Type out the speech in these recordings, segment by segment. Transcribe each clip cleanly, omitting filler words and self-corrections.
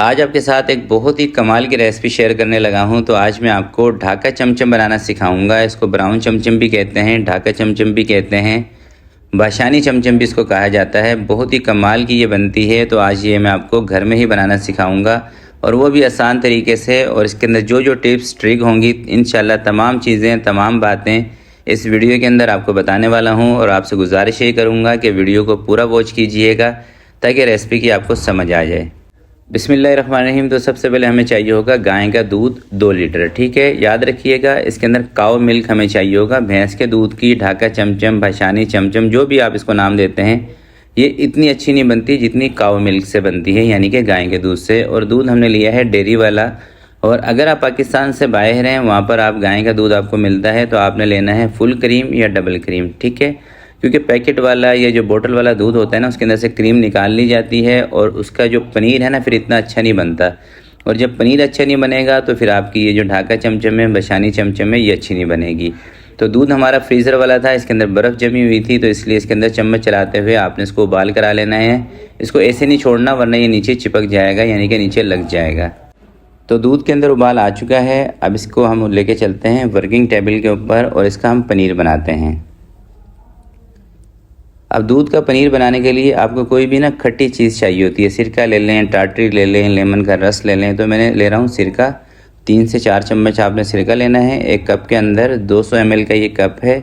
आज आपके साथ एक बहुत ही कमाल की रेसिपी शेयर करने लगा हूं। तो आज मैं आपको ढाका चमचम बनाना सिखाऊंगा। इसको ब्राउन चमचम भी कहते हैं, ढाका चमचम भी कहते हैं, बाशानी चमचम भी इसको कहा जाता है। बहुत ही कमाल की ये बनती है। तो आज ये मैं आपको घर में ही बनाना सिखाऊंगा और वो भी आसान तरीके से। और इसके अंदर जो जो टिप्स ट्रिक होंगी इंशाल्लाह तमाम चीज़ें तमाम बातें इस वीडियो के अंदर आपको बताने वाला हूँ। और आपसे गुजारिश ये करूँगा कि वीडियो को पूरा वॉच कीजिएगा ताकि रेसिपी की आपको समझ आ जाए। बिस्मिल्लाहिर्रहमानिर्रहीम। तो सबसे पहले हमें चाहिए होगा गाय का दूध 2 लीटर। ठीक है, याद रखिएगा इसके अंदर काऊ मिल्क हमें चाहिए होगा। भैंस के दूध की ढाका चमचम, भाषानी चमचम, जो भी आप इसको नाम देते हैं, ये इतनी अच्छी नहीं बनती जितनी काऊ मिल्क से बनती है, यानी कि गाय के दूध से। और दूध हमने लिया है डेयरी वाला। और अगर आप पाकिस्तान से बाहर हैं, वहाँ पर आप गाय का दूध आपको मिलता है तो आपने लेना है फुल क्रीम या डबल क्रीम। ठीक है, क्योंकि पैकेट वाला या जो बोतल वाला दूध होता है ना, उसके अंदर से क्रीम निकाल ली जाती है और उसका जो पनीर है ना फिर इतना अच्छा नहीं बनता। और जब पनीर अच्छा नहीं बनेगा तो फिर आपकी ये जो ढाका चमचम है, बशानी चमचम है, ये अच्छी नहीं बनेगी। तो दूध हमारा फ्रीज़र वाला था, इसके अंदर बर्फ़ जमी हुई थी, तो इसलिए इसके अंदर चम्मच चलाते हुए आपने इसको उबाल करा लेना है। इसको ऐसे नहीं छोड़ना वरना ये नीचे चिपक जाएगा, यानी कि नीचे लग जाएगा। तो दूध के अंदर उबाल आ चुका है। अब इसको हम लेके चलते हैं वर्किंग टेबल के ऊपर और इसका हम पनीर बनाते हैं। अब दूध का पनीर बनाने के लिए आपको कोई भी ना खट्टी चीज़ चाहिए होती है। सिरका ले लें, टाटरी ले लें, लेमन का रस ले लें। तो मैंने ले रहा हूँ सिरका। 3 से 4 चम्मच आपने सिरका लेना है। एक कप के अंदर 200 ml का ये कप है।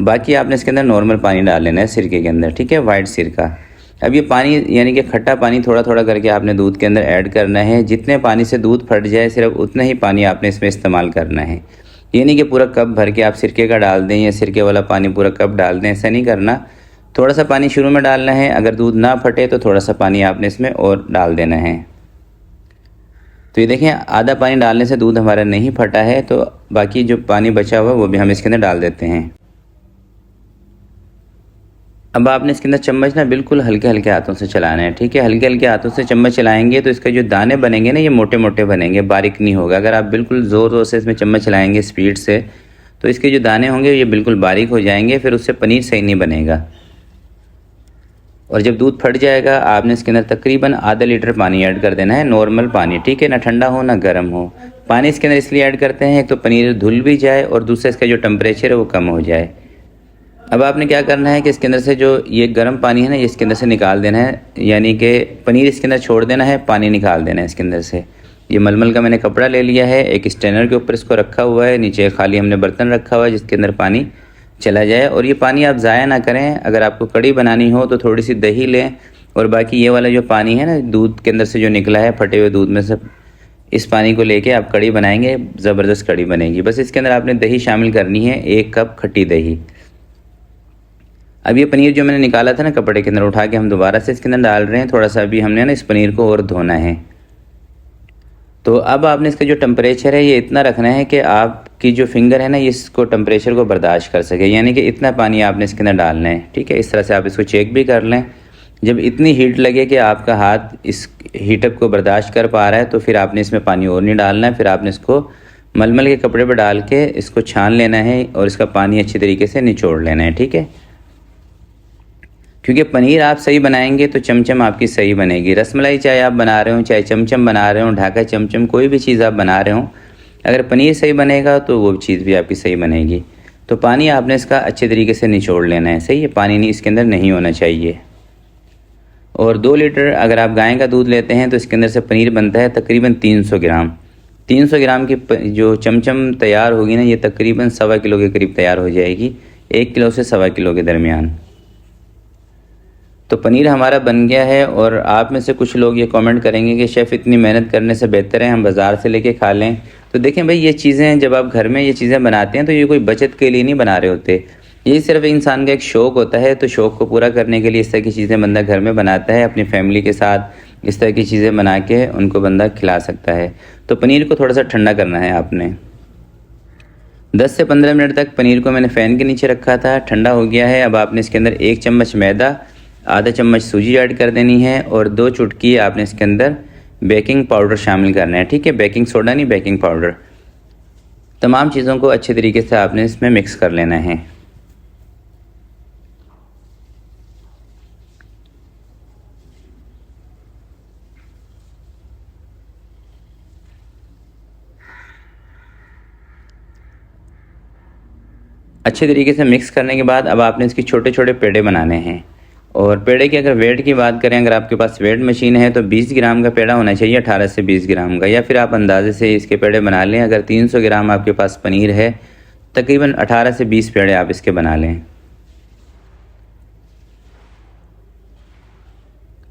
बाकी आपने इसके अंदर नॉर्मल पानी डाल लेना है सिरके के अंदर। ठीक है, वाइट सिरका। अब ये पानी यानी कि खट्टा पानी थोड़ा थोड़ा करके आपने दूध के अंदर ऐड करना है। जितने पानी से दूध फट जाए सिर्फ उतना ही पानी आपने इसमें इस्तेमाल करना है। ये नहीं कि पूरा कप भर के आप सिरके का डाल दें या सिरके वाला पानी पूरा कप डाल दें, ऐसा नहीं करना। थोड़ा सा पानी शुरू में डालना है। अगर दूध ना फटे तो थोड़ा सा पानी आपने इसमें और डाल देना है। तो ये देखें, आधा पानी डालने से दूध हमारा नहीं फटा है। तो बाकी जो पानी बचा हुआ वो भी हम इसके अंदर डाल देते हैं। अब आपने इसके अंदर चम्मच ना बिल्कुल हल्के हल्के हाथों से चलाना है। ठीक है, हल्के हल्के हाथों से चम्मच चलाएंगे तो इसके जो दाने बनेंगे ना, ये मोटे मोटे बनेंगे, बारीक नहीं होगा। अगर आप बिल्कुल ज़ोर ज़ोर से इसमें चम्मच चलाएंगे स्पीड से तो इसके जो दाने होंगे ये बिल्कुल बारीक हो जाएंगे, फिर उससे पनीर सही नहीं बनेगा। और जब दूध फट जाएगा आपने इसके अंदर तकरीबन आधा लीटर पानी ऐड कर देना है, नॉर्मल पानी। ठीक है, ना ठंडा हो ना गर्म हो। पानी इसके अंदर इसलिए ऐड करते हैं एक तो पनीर धुल भी जाए और दूसरा इसका जो टेम्परेचर है वो कम हो जाए। अब आपने क्या करना है कि इसके अंदर से जो ये गर्म पानी है ना, ये इसके अंदर से निकाल देना है, यानी कि पनीर इसके अंदर छोड़ देना है, पानी निकाल देना है इसके अंदर से। ये मलमल का मैंने कपड़ा ले लिया है, एक स्ट्रेनर के ऊपर इसको रखा हुआ है, नीचे खाली हमने बर्तन रखा हुआ है जिसके अंदर पानी चला जाए। और ये पानी आप ज़ाया ना करें। अगर आपको कड़ी बनानी हो तो थोड़ी सी दही लें और बाकी ये वाला जो पानी है ना दूध के अंदर से जो निकला है फटे हुए दूध में से, इस पानी को लेके आप कड़ी बनाएंगे, ज़बरदस्त कड़ी बनेगी। बस इसके अंदर आपने दही शामिल करनी है, 1 कप खट्टी दही। अब ये पनीर जो मैंने निकाला था ना कपड़े के अंदर, उठा के हम दोबारा से इसके अंदर डाल रहे हैं। थोड़ा सा अभी हमने ना इस पनीर को और धोना है। तो अब आपने इसका जो टेम्परेचर है ये इतना रखना है कि आपकी जो फिंगर है ना ये इसको टेम्परेचर को बर्दाश्त कर सके, यानी कि इतना पानी आपने इसके अंदर डालना है। ठीक है, इस तरह से आप इसको चेक भी कर लें। जब इतनी हीट लगे कि आपका हाथ इस हीटअप को बर्दाश्त कर पा रहा है तो फिर आपने इसमें पानी और नहीं डालना है। फिर आपने इसको मलमल के कपड़े पर डाल के इसको छान लेना है और इसका पानी अच्छी तरीके से निचोड़ लेना है। ठीक है, क्योंकि पनीर आप सही बनाएंगे तो चमचम आपकी सही बनेगी। रसमलाई चाहे आप बना रहे हो, चाहे चमचम बना रहे हो, ढाका चमचम, कोई भी चीज़ आप बना रहे हो, अगर पनीर सही बनेगा तो वो चीज़ भी आपकी सही बनेगी। तो पानी आपने इसका अच्छे तरीके से निचोड़ लेना है। सही है, पानी नहीं इसके अंदर नहीं होना चाहिए। और 2 लीटर अगर आप गाय का दूध लेते हैं तो इसके अंदर से पनीर बनता है तकरीबन 300 ग्राम। 300 ग्राम की जो चमचम तैयार होगी ना, ये तकरीबन 1.25 किलो के करीब तैयार हो जाएगी, 1 किलो से 1.25 किलो के दरमियान। तो पनीर हमारा बन गया है। और आप में से कुछ लोग ये कमेंट करेंगे कि शेफ़ इतनी मेहनत करने से बेहतर है हम बाज़ार से लेके खा लें। तो देखें भाई, ये चीज़ें जब आप घर में ये चीज़ें बनाते हैं तो ये कोई बचत के लिए नहीं बना रहे होते, ये सिर्फ इंसान का एक शौक़ होता है। तो शौक़ को पूरा करने के लिए इस तरह की चीज़ें बंदा घर में बनाता है, अपनी फैमिली के साथ इस तरह की चीज़ें बना के उनको बंदा खिला सकता है। तो पनीर को थोड़ा सा ठंडा करना है आपने। 10 से 15 मिनट तक पनीर को मैंने फ़ैन के नीचे रखा था, ठंडा हो गया है। अब आपने इसके अंदर 1 चम्मच मैदा, आधा चम्मच सूजी ऐड कर देनी है और 2 चुटकी आपने इसके अंदर बेकिंग पाउडर शामिल करना है। ठीक है, बेकिंग सोडा नहीं, बेकिंग पाउडर। तमाम चीज़ों को अच्छे तरीके से आपने इसमें मिक्स कर लेना है। अच्छे तरीके से मिक्स करने के बाद अब आपने इसके छोटे छोटे पेड़े बनाने हैं। और पेड़े की अगर वेट की बात करें, अगर आपके पास वेट मशीन है तो 20 ग्राम का पेड़ा होना चाहिए, 18 से 20 ग्राम का, या फिर आप अंदाजे से इसके पेड़े बना लें। अगर 300 ग्राम आपके पास पनीर है, तकरीबन 18 से 20 पेड़े आप इसके बना लें।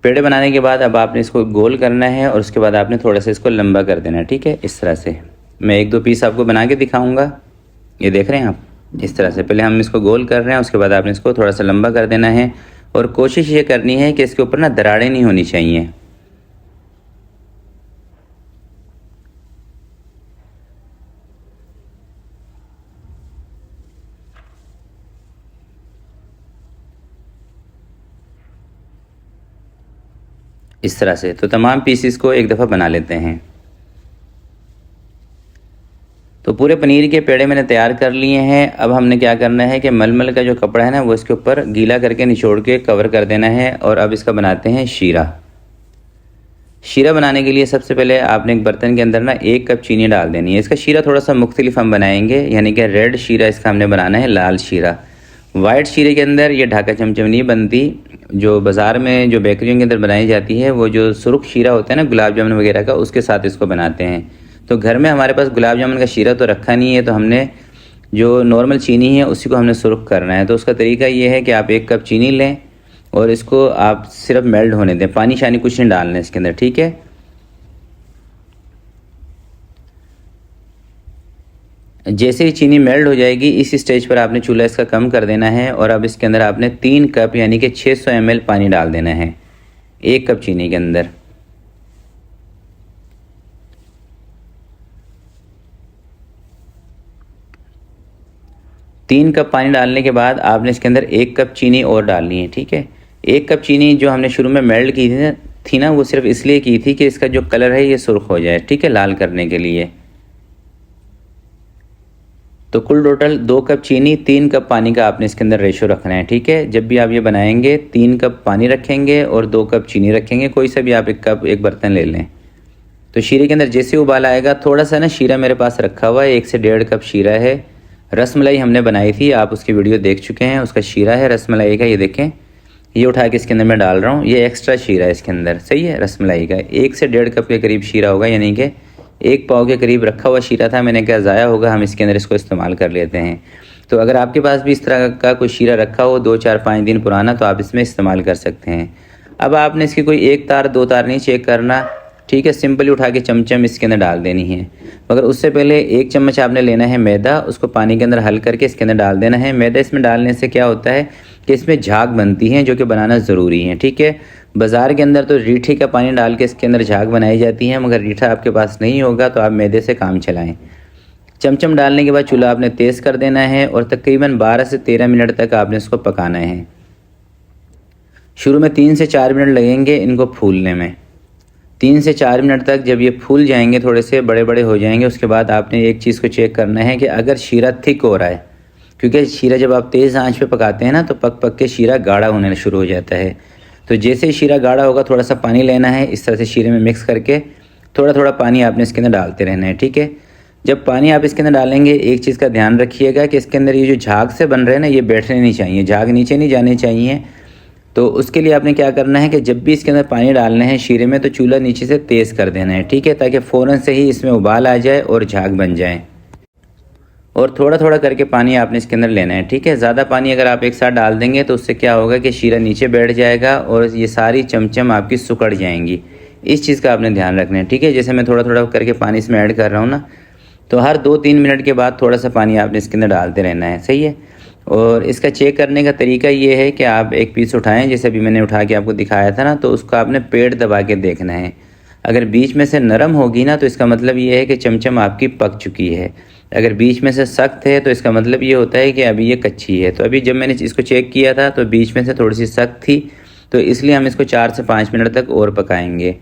पेड़े बनाने के बाद अब आपने इसको गोल करना है और उसके बाद आपने थोड़ा सा इसको लंबा कर देना है, ठीक है। इस तरह से मैं एक दो पीस आपको बना के दिखाऊंगा, ये देख रहे हैं आप। इस तरह से पहले हम इसको गोल कर रहे हैं, उसके बाद आपने इसको थोड़ा सा लंबा कर देना है और कोशिश ये करनी है कि इसके ऊपर ना दरारें नहीं होनी चाहिए। इस तरह से तो तमाम पीसीस को एक दफ़ा बना लेते हैं। तो पूरे पनीर के पेड़े मैंने तैयार कर लिए हैं। अब हमने क्या करना है कि मलमल का जो कपड़ा है ना, वो इसके ऊपर गीला करके निचोड़ के कवर कर देना है। और अब इसका बनाते हैं शीरा। शीरा बनाने के लिए सबसे पहले आपने एक बर्तन के अंदर ना 1 कप चीनी डाल देनी है। इसका शीरा थोड़ा सा मुख्तलिफ हम बनाएंगे, यानी कि रेड शीरा इसका हमने बनाना है, लाल शीरा। वाइट शीरे के अंदर ये ढाका चमचम नहीं बनती। जो बाज़ार में जो बेकरियों के अंदर बनाई जाती है, वो जो सुर्ख शीरा होता है ना गुलाब जामुन वगैरह का, उसके साथ इसको बनाते हैं। तो घर में हमारे पास गुलाब जामुन का शीरा तो रखा नहीं है, तो हमने जो नॉर्मल चीनी है उसी को हमने सुर्ख करना है। तो उसका तरीका ये है कि आप 1 कप चीनी लें और इसको आप सिर्फ मेल्ट होने दें, पानी शानी कुछ नहीं डालना है इसके अंदर, ठीक है। जैसे ही चीनी मेल्ट हो जाएगी, इस स्टेज पर आपने चूल्हा इसका कम कर देना है और अब इसके अंदर आपने 3 कप यानी कि 600 ml पानी डाल देना है 1 कप चीनी के अंदर। तीन कप पानी डालने के बाद आपने इसके अंदर 1 कप चीनी और डालनी है, ठीक है। 1 कप चीनी जो हमने शुरू में मेल्ट की थी ना, वो सिर्फ इसलिए की थी कि इसका जो कलर है ये सुर्ख हो जाए, ठीक है, लाल करने के लिए। तो कुल टोटल 2 कप चीनी 3 कप पानी का आपने इसके अंदर रेशो रखना है, ठीक है। जब भी आप ये बनाएंगे 3 कप पानी रखेंगे और 2 कप चीनी रखेंगे, कोई सा भी आप एक बर्तन ले लें। तो शीरे के अंदर जैसे उबाल आएगा, थोड़ा सा ना शीरा मेरे पास रखा हुआ है, 1 से 1.5 कप शीरा है। रसमलाई हमने बनाई थी, आप उसकी वीडियो देख चुके हैं, उसका शीरा है रसमलाई का, ये देखें। ये उठा के इसके अंदर मैं डाल रहा हूँ, ये एक्स्ट्रा शीरा है इसके अंदर, सही है। रसमलाई का 1 से 1.5 कप के करीब शीरा होगा, यानी कि 1 पाव के करीब रखा हुआ शीरा था। मैंने कहा ज़ाया होगा, हम इसके अंदर इसको इस्तेमाल कर लेते हैं। तो अगर आपके पास भी इस तरह का कोई शीरा रखा हो 2, 4, 5 दिन पुराना, तो आप इसमें इस्तेमाल कर सकते हैं। अब आपने इसकी कोई 1 तार 2 तार नहीं चेक करना, ठीक है। सिंपली उठा के चमचम इसके अंदर डाल देनी है। मगर उससे पहले 1 चम्मच आपने लेना है मैदा, उसको पानी के अंदर हल करके इसके अंदर डाल देना है। मैदा इसमें डालने से क्या होता है कि इसमें झाग बनती है, जो कि बनाना ज़रूरी है, ठीक है। बाज़ार के अंदर तो रीठी का पानी डाल के इसके अंदर झाग बनाई जाती है, मगर रीठा आपके पास नहीं होगा तो आप मैदे से काम चलाएं। चमचम डालने के बाद चूल्हा आपने तेज़ कर देना है और तकरीबन 12 से 13 मिनट तक आपने इसको पकाना है। शुरू में 3 से 4 मिनट लगेंगे इनको फूलने में। 3 से 4 मिनट तक जब ये फूल जाएंगे, थोड़े से बड़े बड़े हो जाएंगे, उसके बाद आपने एक चीज़ को चेक करना है कि अगर शीरा थिक हो रहा है, क्योंकि शीरा जब आप तेज़ आंच पे पकाते हैं ना, तो पक पक के शीरा गाढ़ा होने शुरू हो जाता है। तो जैसे ही शीरा गाढ़ा होगा, थोड़ा सा पानी लेना है, इस तरह से शीरे में मिक्स करके थोड़ा थोड़ा पानी आपने इसके अंदर डालते रहना है, ठीक है। जब पानी आप इसके अंदर डालेंगे, एक चीज़ का ध्यान रखिएगा कि इसके अंदर ये जो झाग से बन रहे हैं ना, ये बैठने नहीं चाहिए, झाग नीचे नहीं जाने चाहिए। तो उसके लिए आपने क्या करना है कि जब भी इसके अंदर पानी डालना है शीरे में, तो चूल्हा नीचे से तेज़ कर देना है, ठीक है, ताकि फ़ौरन से ही इसमें उबाल आ जाए और झाग बन जाए। और थोड़ा थोड़ा करके पानी आपने इसके अंदर लेना है, ठीक है। ज़्यादा पानी अगर आप एक साथ डाल देंगे तो उससे क्या होगा कि शीरा नीचे बैठ जाएगा और ये सारी चमचम आपकी सुकड़ जाएंगी। इस चीज़ का आपने ध्यान रखना है, ठीक है। जैसे मैं थोड़ा थोड़ा करके पानी इसमें ऐड कर रहा हूँ ना, तो हर 2-3 मिनट के बाद थोड़ा सा पानी आपने इसके अंदर डालते रहना है, सही है। और इसका चेक करने का तरीका ये है कि आप एक पीस उठाएं, जैसे अभी मैंने उठा के आपको दिखाया था ना, तो उसको आपने पेट दबा के देखना है। अगर बीच में से नरम होगी ना, तो इसका मतलब ये है कि चमचम आपकी पक चुकी है। अगर बीच में से सख्त है तो इसका मतलब ये होता है कि अभी ये कच्ची है। तो अभी जब मैंने इसको चेक किया था तो बीच में से थोड़ी सी सख्त थी, तो इसलिए हम इसको 4 से 5 मिनट तक और पकाएंगे।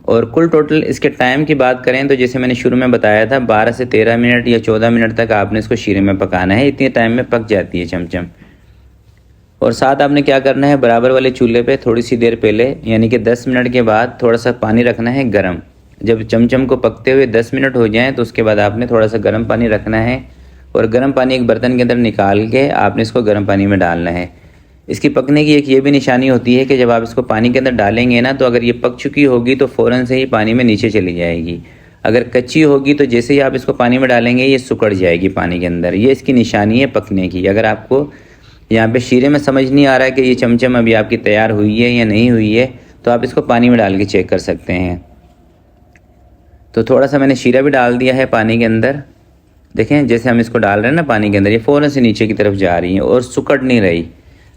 और कुल टोटल इसके टाइम की बात करें तो जैसे मैंने शुरू में बताया था, 12 से 13 मिनट या 14 मिनट तक आपने इसको शीरे में पकाना है। इतने टाइम में पक जाती है चमचम। और साथ आपने क्या करना है, बराबर वाले चूल्हे पे थोड़ी सी देर पहले, यानी कि 10 मिनट के बाद थोड़ा सा पानी रखना है गरम। जब चमचम को पकते हुए 10 मिनट हो जाएं, तो उसके बाद आपने थोड़ा सा गर्म पानी रखना है और गर्म पानी एक बर्तन के अंदर निकाल के आपने इसको गर्म पानी में डालना है। इसकी पकने की एक ये भी निशानी होती है कि जब आप इसको पानी के अंदर डालेंगे ना, तो अगर ये पक चुकी होगी तो फ़ौरन से ही पानी में नीचे चली जाएगी। अगर कच्ची होगी तो जैसे ही आप इसको पानी में डालेंगे ये सिकुड़ जाएगी पानी के अंदर। ये इसकी निशानी है पकने की। अगर आपको यहाँ पे शीरे में समझ नहीं आ रहा है कि ये चमचम अभी आपकी तैयार हुई है या नहीं हुई है, तो आप इसको पानी में डाल के चेक कर सकते हैं। तो थोड़ा सा मैंने शीरा भी डाल दिया है पानी के अंदर। देखें जैसे हम इसको डाल रहे हैं ना पानी के अंदर, ये फ़ौरन से नीचे की तरफ जा रही हैं और सिकुड़ नहीं रही।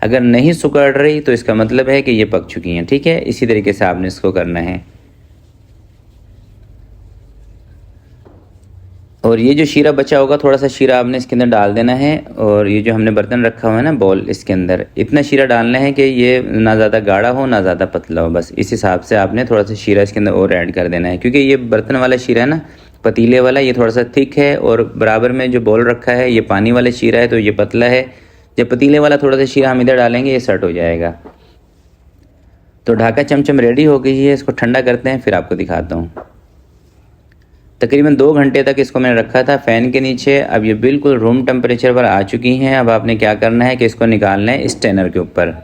अगर नहीं सिकुड़ रही तो इसका मतलब है कि ये पक चुकी हैं। ठीक है, इसी तरीके से आपने इसको करना है। और ये जो शीरा बचा होगा, थोड़ा सा शीरा आपने इसके अंदर डाल देना है। और ये जो हमने बर्तन रखा हुआ है ना बॉल, इसके अंदर इतना शीरा डालना है कि ये ना ज़्यादा गाढ़ा हो ना ज़्यादा पतला हो। बस इस हिसाब से आपने थोड़ा सा शीरा इसके अंदर और ऐड कर देना है, क्योंकि ये बर्तन वाला शीरा है ना, पतीले वाला, ये थोड़ा सा थिक है। और बराबर में जो बॉल रखा है ये पानी वाला शीरा है, तो ये पतला है। जब पतीले वाला थोड़ा सा शीरा हम इधर डालेंगे ये सेट हो जाएगा। तो ढाका चमचम रेडी हो गई है। इसको ठंडा करते हैं फिर आपको दिखाता हूँ। तकरीबन 2 घंटे तक इसको मैंने रखा था फ़ैन के नीचे। अब ये बिल्कुल रूम टेम्परेचर पर आ चुकी हैं। अब आपने क्या करना है कि इसको निकालना है स्ट्रेनर के ऊपर।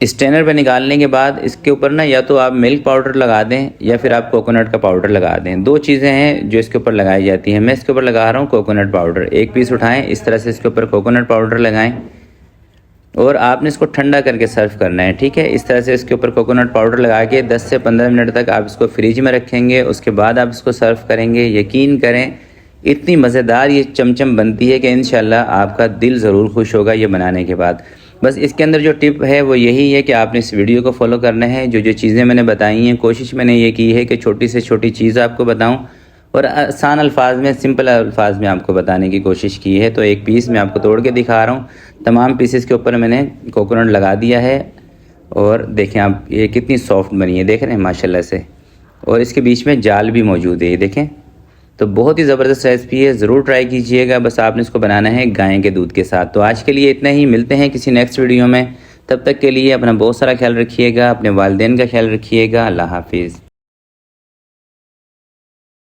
स्ट्रेनर पे निकालने के बाद इसके ऊपर ना या तो आप मिल्क पाउडर लगा दें या फिर आप कोकोनट का पाउडर लगा दें। 2 चीज़ें हैं जो इसके ऊपर लगाई जाती हैं। मैं इसके ऊपर लगा रहा हूँ कोकोनट पाउडर। 1 पीस उठाएं, इस तरह से इसके ऊपर कोकोनट पाउडर लगाएं और आपने इसको ठंडा करके सर्व करना है। ठीक है, इस तरह से इसके ऊपर कोकोनट पाउडर लगा के 10 से 15 मिनट तक आप इसको फ्रिज में रखेंगे। उसके बाद आप इसको सर्व करेंगे। यकीन करें इतनी मज़ेदार ये चमचम बनती है कि इंशाल्लाह आपका दिल ज़रूर खुश होगा ये बनाने के बाद। बस इसके अंदर जो टिप है वो यही है कि आपने इस वीडियो को फॉलो करना है। जो जो चीज़ें मैंने बताई हैं, कोशिश मैंने ये की है कि छोटी से छोटी चीज़ आपको बताऊं और आसान अल्फाज में, सिंपल अल्फाज में आपको बताने की कोशिश की है। तो एक पीस मैं आपको तोड़ के दिखा रहा हूँ। तमाम पीसेस के ऊपर मैंने कोकोनट लगा दिया है और देखें आप ये कितनी सॉफ्ट बनी है, देख रहे हैं माशाल्लाह से। और इसके बीच में जाल भी मौजूद है, ये देखें। तो बहुत ही ज़बरदस्त रेसिपी है, ज़रूर ट्राई कीजिएगा। बस आपने इसको बनाना है गाय के दूध के साथ। तो आज के लिए इतना ही, मिलते हैं किसी नेक्स्ट वीडियो में। तब तक के लिए अपना बहुत सारा ख्याल रखिएगा, अपने वालिदैन का ख्याल रखिएगा। अल्लाह हाफिज़।